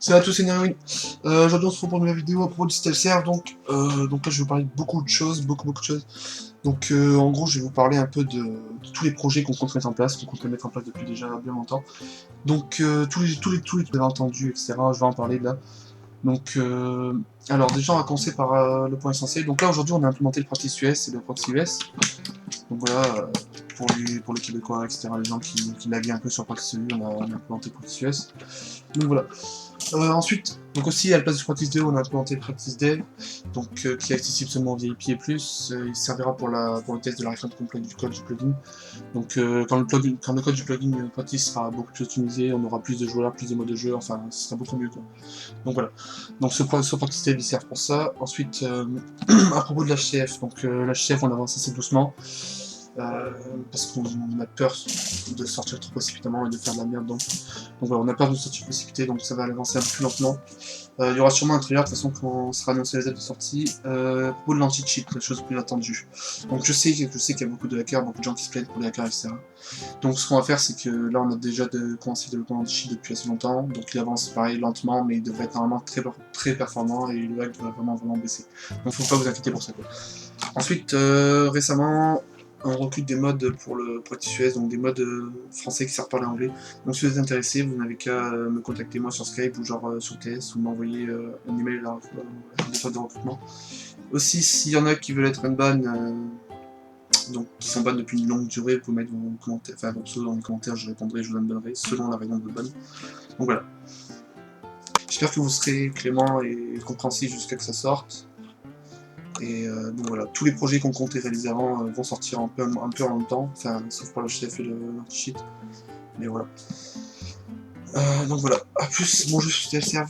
Salut à tous, c'est Nerwin. Aujourd'hui on se retrouve pour une nouvelle vidéo à propos du Stelserve. Donc là je vais vous parler de beaucoup de choses, beaucoup de choses. En gros je vais vous parler un peu de tous les projets qu'on compte mettre en place, qu'on compte mettre en place depuis déjà bien longtemps. Tous les que vous avez entendus, etc. Je vais en parler là. Donc alors déjà on va commencer par le point essentiel. Donc là aujourd'hui on a implémenté le Practice US et le Proxy US. Donc voilà, pour les Québécois, etc. Les gens qui laguaient un peu sur Practice EU, on a implémenté Practice US. Donc voilà. Ensuite, donc aussi à la place du Practice DO, on a implémenté le Practice Dev, qui est accessible seulement via API et plus. Il servira pour le test de la refonte complète du code du plugin. Quand le code du plugin Practice sera beaucoup plus optimisé, on aura plus de joueurs, plus de modes de jeu, enfin, ce sera beaucoup mieux, quoi. Donc voilà. Donc ce Practice Dev, il sert pour ça. Ensuite, à propos de l'HCF, l'HCF, on avance assez doucement. Parce qu'on a peur de sortir trop précipitamment et de faire de la merde. Donc voilà, on a peur de sortir précipité, donc ça va avancer un peu plus lentement. Il y aura sûrement un trailer de toute façon quand sera annoncé les dates de sortie. À propos de l'anti-cheat, la chose plus attendue. Donc je sais qu'il y a beaucoup de hackers, beaucoup de gens qui se plaignent pour les hackers, etc. Donc ce qu'on va faire, c'est que là on a déjà commencé le développement d'anti-cheat depuis assez longtemps, donc il avance pareil lentement, mais il devrait être normalement très performant et le hack devrait vraiment baisser. Donc faut pas vous inquiéter pour ça, quoi. Ensuite, récemment, on recrute des mods pour le Practice US, donc des mods français qui savent parler anglais. Donc si vous êtes intéressé, vous n'avez qu'à me contacter moi sur Skype ou genre sur TS ou m'envoyer un email à la méthode de recrutement. Aussi, s'il y en a qui veulent être unban, donc qui sont ban depuis une longue durée, vous pouvez mettre vos commentaires, enfin vos pseudos dans les commentaires, je répondrai, je vous unbannerai selon la raison de ban. Donc voilà. J'espère que vous serez clément et compréhensif jusqu'à que ça sorte. Donc voilà, tous les projets qu'on comptait réaliser avant vont sortir un peu en même temps, enfin, sauf pour le chef et l'anti-cheat, mais voilà. Donc voilà, à plus, bon jeu sur TLCR.